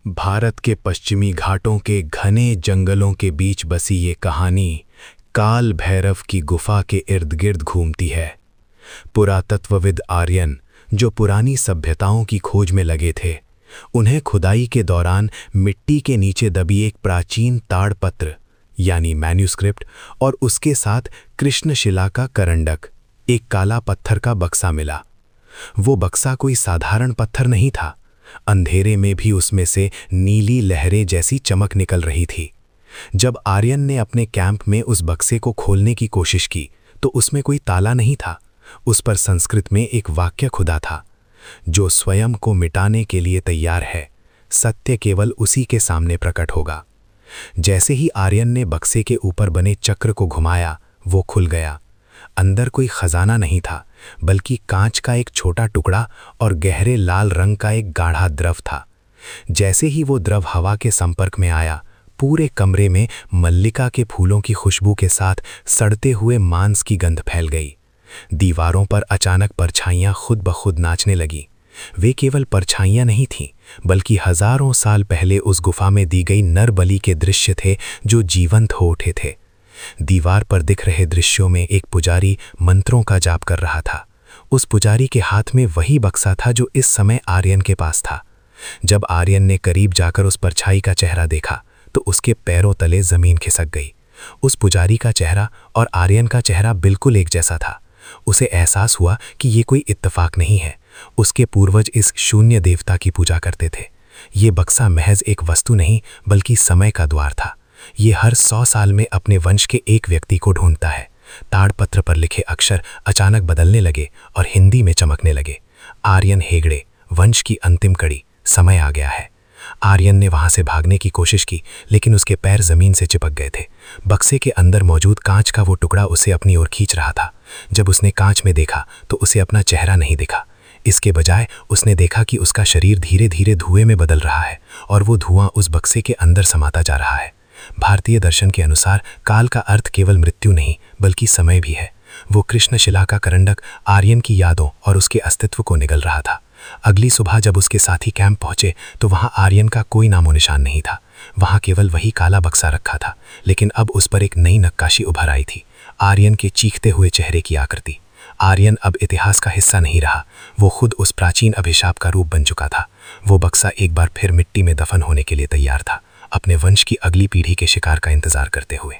भारत के पश्चिमी घाटों के घने जंगलों के बीच बसी ये कहानी काल भैरव की गुफा के इर्द गिर्द घूमती है। पुरातत्वविद आर्यन, जो पुरानी सभ्यताओं की खोज में लगे थे, उन्हें खुदाई के दौरान मिट्टी के नीचे दबी एक प्राचीन ताड़पत्र यानी मैन्युस्क्रिप्ट और उसके साथ कृष्णशिला का करंडक, एक काला पत्थर का बक्सा मिला। वो बक्सा कोई साधारण पत्थर नहीं था। अंधेरे में भी उसमें से नीली लहरें जैसी चमक निकल रही थी। जब आर्यन ने अपने कैंप में उस बक्से को खोलने की कोशिश की तो उसमें कोई ताला नहीं था। उस पर संस्कृत में एक वाक्य खुदा था, जो स्वयं को मिटाने के लिए तैयार है, सत्य केवल उसी के सामने प्रकट होगा। जैसे ही आर्यन ने बक्से के ऊपर बने चक्र को घुमाया, वो खुल गया। अंदर कोई खजाना नहीं था, बल्कि कांच का एक छोटा टुकड़ा और गहरे लाल रंग का एक गाढ़ा द्रव था। जैसे ही वो द्रव हवा के संपर्क में आया, पूरे कमरे में मल्लिका के फूलों की खुशबू के साथ सड़ते हुए मांस की गंध फैल गई। दीवारों पर अचानक परछाइयां खुद ब खुद नाचने लगी। वे केवल परछाइयां नहीं थीं, बल्कि हजारों साल पहले उस गुफा में दी गई नर बलि के दृश्य थे, जो जीवंत हो उठे थे। दीवार पर दिख रहे दृश्यों में एक पुजारी मंत्रों का जाप कर रहा था। उस पुजारी के हाथ में वही बक्सा था जो इस समय आर्यन के पास था। जब आर्यन ने करीब जाकर उस परछाई का चेहरा देखा तो उसके पैरों तले जमीन खिसक गई। उस पुजारी का चेहरा और आर्यन का चेहरा बिल्कुल एक जैसा था। उसे एहसास हुआ कि ये कोई इत्तेफाक नहीं है। उसके पूर्वज इस शून्य देवता की पूजा करते थे। ये बक्सा महज एक वस्तु नहीं, बल्कि समय का द्वार था। ये हर 100 साल में अपने वंश के एक व्यक्ति को ढूंढता है। ताड़पत्र पर लिखे अक्षर अचानक बदलने लगे और हिंदी में चमकने लगे। आर्यन हेगड़े, वंश की अंतिम कड़ी, समय आ गया है। आर्यन ने वहां से भागने की कोशिश की, लेकिन उसके पैर जमीन से चिपक गए थे। बक्से के अंदर मौजूद कांच का वो टुकड़ा उसे अपनी ओर खींच रहा था। जब उसने कांच में देखा तो उसे अपना चेहरा नहीं दिखा। इसके बजाय उसने देखा कि उसका शरीर धीरे धीरे धुएं में बदल रहा है और वो धुआं उस बक्से के अंदर समाता जा रहा है। भारतीय दर्शन के अनुसार काल का अर्थ केवल मृत्यु नहीं, बल्कि समय भी है। वो कृष्णशिला का करंडक आर्यन की यादों और उसके अस्तित्व को निगल रहा था। अगली सुबह जब उसके साथी कैंप पहुंचे तो वहां आर्यन का कोई नामो निशान नहीं था। वहां केवल वही काला बक्सा रखा था, लेकिन अब उस पर एक नई नक्काशी उभर आई थी, आर्यन के चीखते हुए चेहरे की आकृति। आर्यन अब इतिहास का हिस्सा नहीं रहा, वो खुद उस प्राचीन अभिशाप का रूप बन चुका था। वो बक्सा एक बार फिर मिट्टी में दफन होने के लिए तैयार था, अपने वंश की अगली पीढ़ी के शिकार का इंतजार करते हुए।